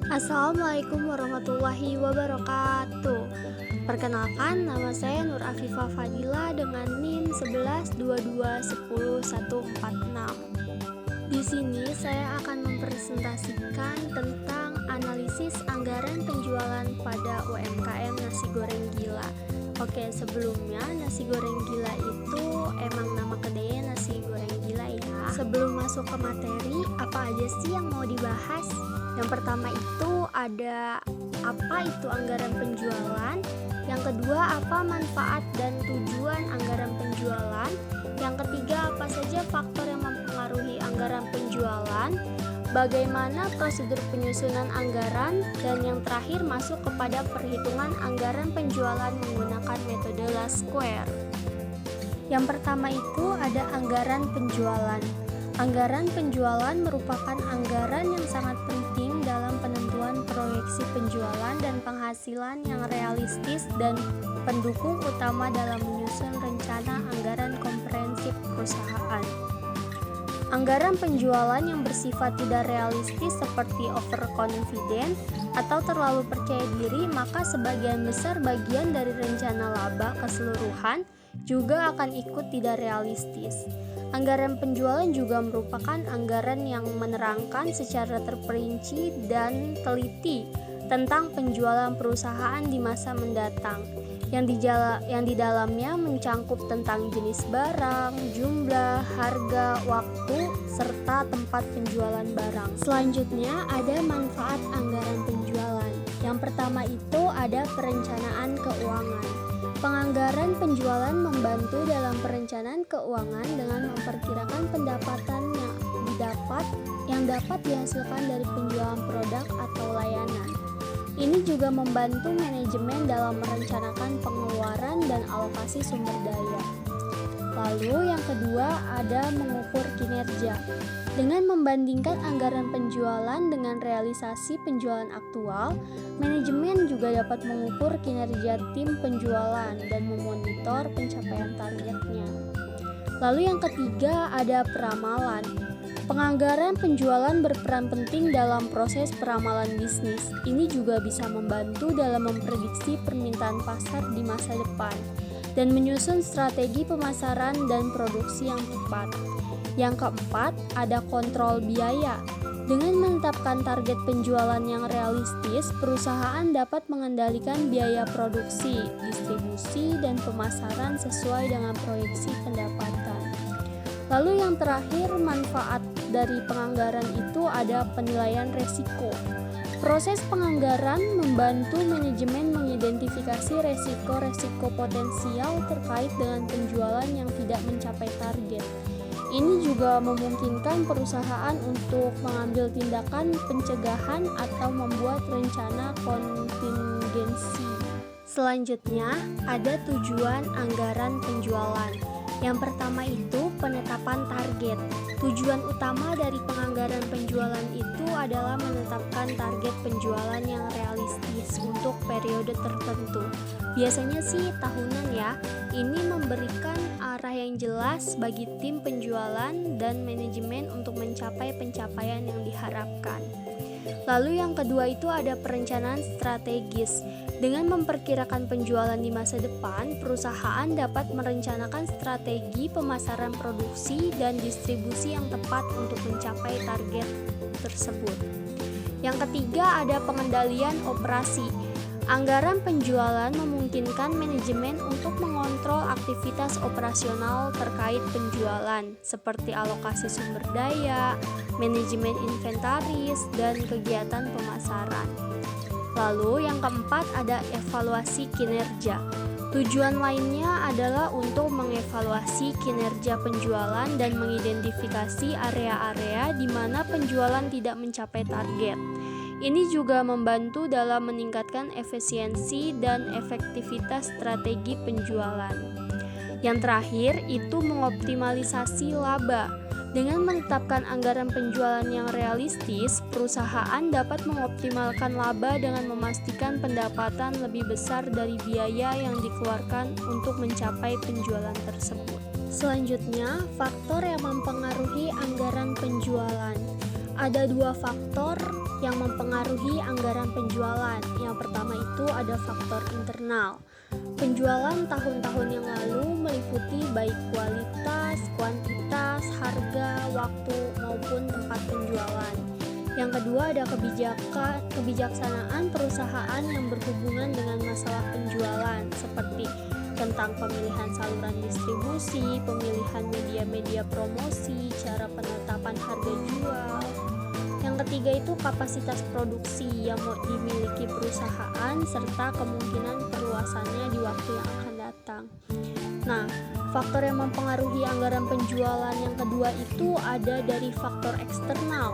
Assalamualaikum warahmatullahi wabarakatuh. Perkenalkan, nama saya Nur Afifah Fadila dengan NIM 1122104146. Di sini saya akan mempresentasikan tentang analisis anggaran penjualan pada UMKM nasi goreng gila. Oke, sebelumnya nasi goreng gila itu emang nama kedainya nasi goreng gila ya. Sebelum masuk ke materi, apa aja sih yang mau dibahas? Yang pertama itu ada apa itu anggaran penjualan. Yang kedua, apa manfaat dan tujuan anggaran penjualan. Yang ketiga, apa saja faktor yang mempengaruhi anggaran penjualan. Bagaimana prosedur penyusunan anggaran. Dan yang terakhir masuk kepada perhitungan anggaran penjualan menggunakan metode Laskoware. Yang pertama itu ada anggaran penjualan. Anggaran penjualan merupakan anggaran yang sangat penting dalam penentuan proyeksi penjualan dan penghasilan yang realistis dan pendukung utama dalam menyusun rencana anggaran komprehensif perusahaan. Anggaran penjualan yang bersifat tidak realistis seperti overconfident atau terlalu percaya diri, maka sebagian besar bagian dari rencana laba keseluruhan juga akan ikut tidak realistis. Anggaran penjualan juga merupakan anggaran yang menerangkan secara terperinci dan teliti tentang penjualan perusahaan di masa mendatang, yang di dalamnya mencangkup tentang jenis barang, jumlah, harga, waktu, serta tempat penjualan barang. Selanjutnya ada manfaat anggaran penjualan. Yang pertama itu ada perencanaan keuangan. Penganggaran penjualan membantu dalam perencanaan keuangan dengan memperkirakan pendapatan yang dapat dihasilkan dari penjualan produk atau layanan. Ini juga membantu manajemen dalam merencanakan pengeluaran dan alokasi sumber daya. Lalu yang kedua ada mengukur kinerja. Dengan membandingkan anggaran penjualan dengan realisasi penjualan aktual, manajemen juga dapat mengukur kinerja tim penjualan dan memonitor pencapaian targetnya. Lalu yang ketiga ada peramalan. Penganggaran penjualan berperan penting dalam proses peramalan bisnis. Ini juga bisa membantu dalam memprediksi permintaan pasar di masa depan dan menyusun strategi pemasaran dan produksi yang tepat. Yang keempat, ada kontrol biaya. Dengan menetapkan target penjualan yang realistis, perusahaan dapat mengendalikan biaya produksi, distribusi, dan pemasaran sesuai dengan proyeksi pendapatan. Lalu yang terakhir, manfaat dari penganggaran itu ada penilaian resiko. Proses penganggaran membantu manajemen mengidentifikasi resiko-resiko potensial terkait dengan penjualan yang tidak mencapai target. Ini juga memungkinkan perusahaan untuk mengambil tindakan pencegahan atau membuat rencana kontingensi. Selanjutnya, ada tujuan anggaran penjualan. Yang pertama itu penetapan target. Tujuan utama dari penganggaran penjualan itu adalah menetapkan target penjualan yang realistis untuk periode tertentu. Biasanya sih tahunan ya. Ini memberikan arah yang jelas bagi tim penjualan dan manajemen untuk mencapai pencapaian yang diharapkan. Lalu yang kedua itu ada perencanaan strategis. Dengan memperkirakan penjualan di masa depan, perusahaan dapat merencanakan strategi pemasaran produksi dan distribusi yang tepat untuk mencapai target tersebut. Yang ketiga ada pengendalian operasi. Anggaran penjualan memungkinkan manajemen untuk mengontrol aktivitas operasional terkait penjualan, seperti alokasi sumber daya, manajemen inventaris, dan kegiatan pemasaran. Lalu yang keempat ada evaluasi kinerja. Tujuan lainnya adalah untuk mengevaluasi kinerja penjualan dan mengidentifikasi area-area di mana penjualan tidak mencapai target. Ini juga membantu dalam meningkatkan efisiensi dan efektivitas strategi penjualan. Yang terakhir itu mengoptimalisasi laba. Dengan menetapkan anggaran penjualan yang realistis, perusahaan dapat mengoptimalkan laba dengan memastikan pendapatan lebih besar dari biaya yang dikeluarkan untuk mencapai penjualan tersebut. Selanjutnya, faktor yang mempengaruhi anggaran penjualan. Ada dua faktor yang mempengaruhi anggaran penjualan. Yang pertama itu ada faktor internal. Penjualan tahun-tahun yang lalu meliputi baik kualitas, kuantitas, harga, waktu, maupun tempat penjualan. Yang kedua ada kebijaksanaan perusahaan yang berhubungan dengan masalah penjualan, seperti tentang pemilihan saluran distribusi, pemilihan media-media promosi, cara penetapan harga jual. Yang ketiga itu kapasitas produksi yang mau dimiliki perusahaan serta kemungkinan perluasannya di waktu yang akan datang. Nah, faktor yang mempengaruhi anggaran penjualan yang kedua itu ada dari faktor eksternal.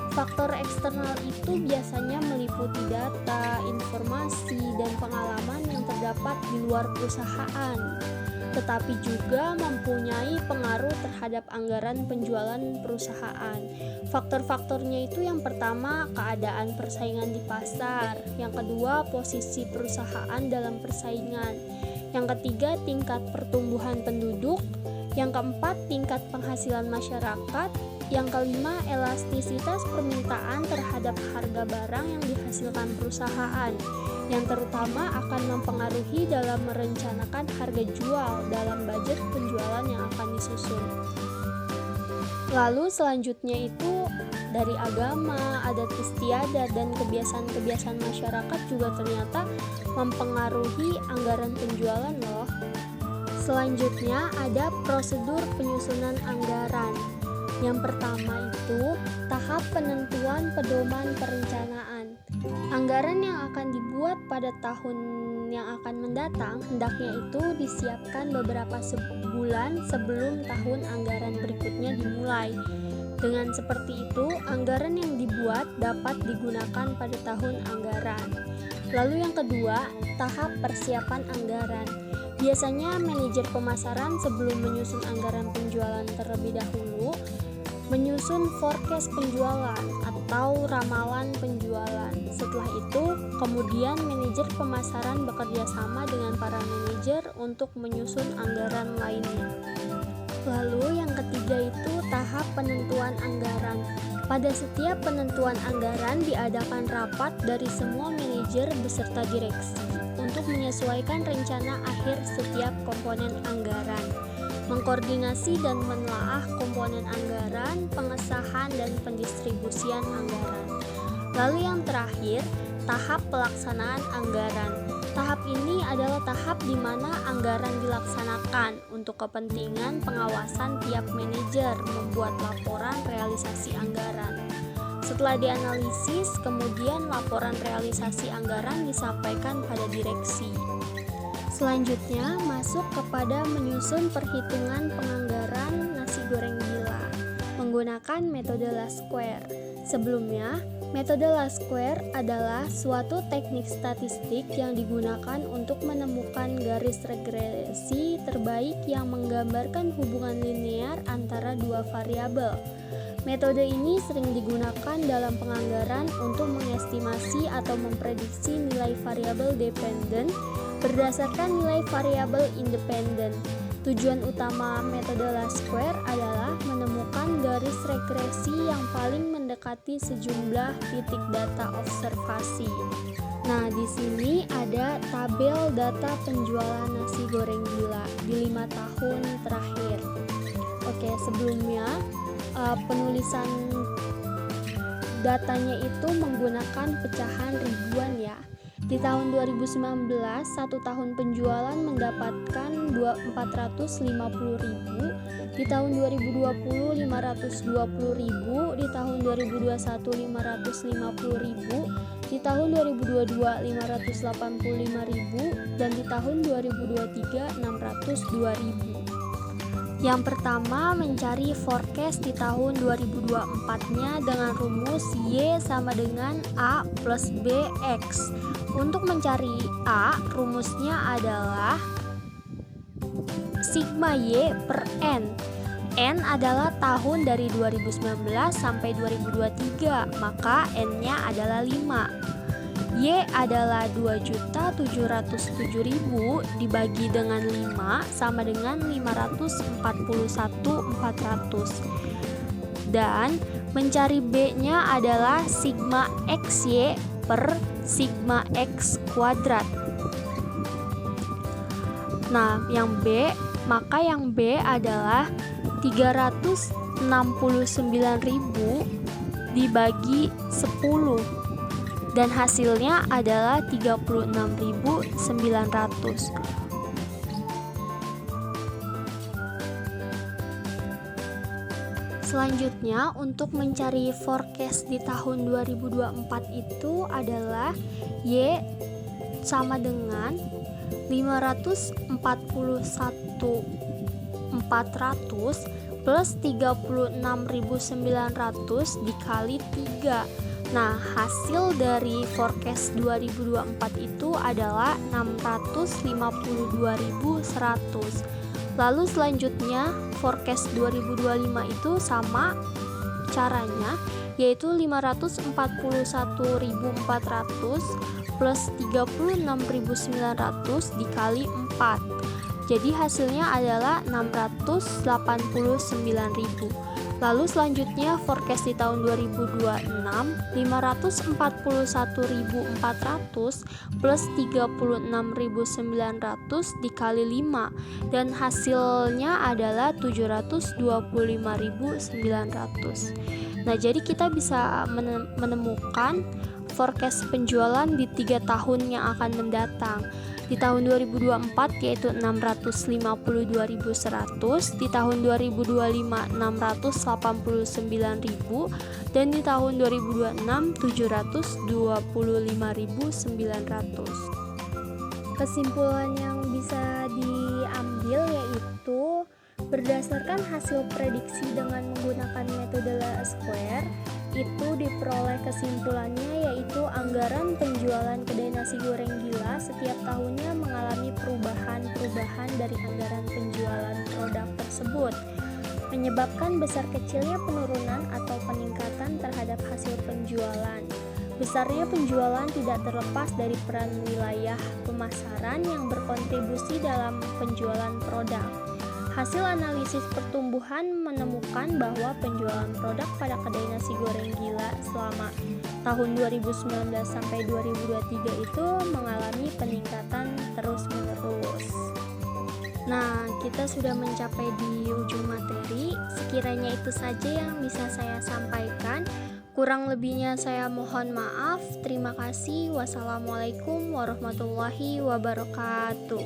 Faktor eksternal itu biasanya meliputi data, informasi, dan pengalaman yang terdapat di luar perusahaan, tetapi juga mempunyai pengaruh terhadap anggaran penjualan perusahaan. Faktor-faktornya itu yang pertama, keadaan persaingan di pasar. Yang kedua, posisi perusahaan dalam persaingan. Yang ketiga, tingkat pertumbuhan penduduk. Yang keempat, tingkat penghasilan masyarakat. Yang kelima, elastisitas permintaan terhadap harga barang yang dihasilkan perusahaan, yang terutama akan mempengaruhi dalam merencanakan harga jual dalam budget penjualan yang akan disusun. Lalu selanjutnya itu dari agama, adat istiadat, dan kebiasaan-kebiasaan masyarakat juga ternyata mempengaruhi anggaran penjualan loh. Selanjutnya ada prosedur penyusunan anggaran. Yang pertama itu tahap penentuan pedoman perencanaan. Anggaran yang akan dibuat pada tahun yang akan mendatang hendaknya itu disiapkan beberapa bulan sebelum tahun anggaran berikutnya dimulai. Dengan seperti itu, anggaran yang dibuat dapat digunakan pada tahun anggaran. Lalu yang kedua, tahap persiapan anggaran. Biasanya manajer pemasaran sebelum menyusun anggaran penjualan terlebih dahulu menyusun forecast penjualan atau ramalan penjualan. Setelah itu, kemudian manajer pemasaran bekerja sama dengan para manajer untuk menyusun anggaran lainnya. Lalu yang ketiga itu tahap penentuan anggaran. Pada setiap penentuan anggaran diadakan rapat dari semua manajer beserta direksi untuk menyesuaikan rencana akhir setiap komponen anggaran, mengkoordinasi dan menelaah komponen anggaran, pengesahan dan pendistribusian anggaran. Lalu yang terakhir, tahap pelaksanaan anggaran. Tahap ini adalah tahap di mana anggaran dilaksanakan untuk kepentingan pengawasan tiap manajer membuat laporan realisasi anggaran. Setelah dianalisis, kemudian laporan realisasi anggaran disampaikan pada direksi. Selanjutnya masuk kepada menyusun perhitungan penganggaran nasi goreng gila menggunakan metode Laskwer. Sebelumnya, metode Laskwer adalah suatu teknik statistik yang digunakan untuk menemukan garis regresi terbaik yang menggambarkan hubungan linear antara dua variabel. Metode ini sering digunakan dalam penganggaran untuk mengestimasi atau memprediksi nilai variabel dependen berdasarkan nilai variabel independen. Tujuan utama metode Laskwer adalah menemukan garis regresi yang paling mendekati sejumlah titik data observasi. Nah, di sini ada tabel data penjualan nasi goreng gila di 5 tahun terakhir. Oke, sebelumnya penulisan datanya itu menggunakan pecahan ribuan ya. Di tahun 2019, satu tahun penjualan mendapatkan 450.000, di tahun 2020 520.000, di tahun 2021 550.000, di tahun 2022 585.000, dan di tahun 2023 602.000. Yang pertama, mencari forecast di tahun 2024-nya dengan rumus Y sama dengan A plus BX. Untuk mencari A, rumusnya adalah sigma Y per N. N adalah tahun dari 2019 sampai 2023, maka N-nya adalah 5. Y adalah 2.707.000 dibagi dengan 5 sama dengan 541.400. Dan Mencari B-nya adalah sigma XY per sigma X kuadrat. Nah, maka yang B adalah 369.000 dibagi 10 dan hasilnya adalah 36.900. Selanjutnya, untuk mencari forecast di tahun 2024 itu adalah Y sama dengan 541.400 plus 36.900 dikali 3. Nah, hasil dari forecast 2024 itu adalah 652.100. Lalu selanjutnya forecast 2025 itu sama caranya, yaitu 541.400 plus 36.900 dikali 4. Jadi hasilnya adalah 689.000. Lalu selanjutnya forecast di tahun 2026, 541.400 plus 36.900 dikali 5 dan hasilnya adalah 725.900. Nah, jadi kita bisa menemukan forecast penjualan di 3 tahun yang akan mendatang. Di tahun 2024 yaitu 652.100, di tahun 2025 689.000, dan di tahun 2026 725.900. Kesimpulan yang bisa diambil yaitu berdasarkan hasil prediksi dengan menggunakan metode Least-Square, itu diperoleh kesimpulannya yaitu anggaran penjualan kedai nasi goreng Gila setiap tahunnya mengalami perubahan dari anggaran penjualan produk tersebut, menyebabkan besar kecilnya penurunan atau peningkatan terhadap hasil penjualan. Besarnya penjualan tidak terlepas dari peran wilayah pemasaran yang berkontribusi dalam penjualan produk. Hasil analisis pertumbuhan menemukan bahwa penjualan produk pada kedai nasi goreng Gila selama tahun 2019 sampai 2023 itu mengalami peningkatan terus-menerus. Nah, kita sudah mencapai di ujung materi. Sekiranya itu saja yang bisa saya sampaikan. Kurang lebihnya saya mohon maaf. Terima kasih. Wassalamualaikum warahmatullahi wabarakatuh.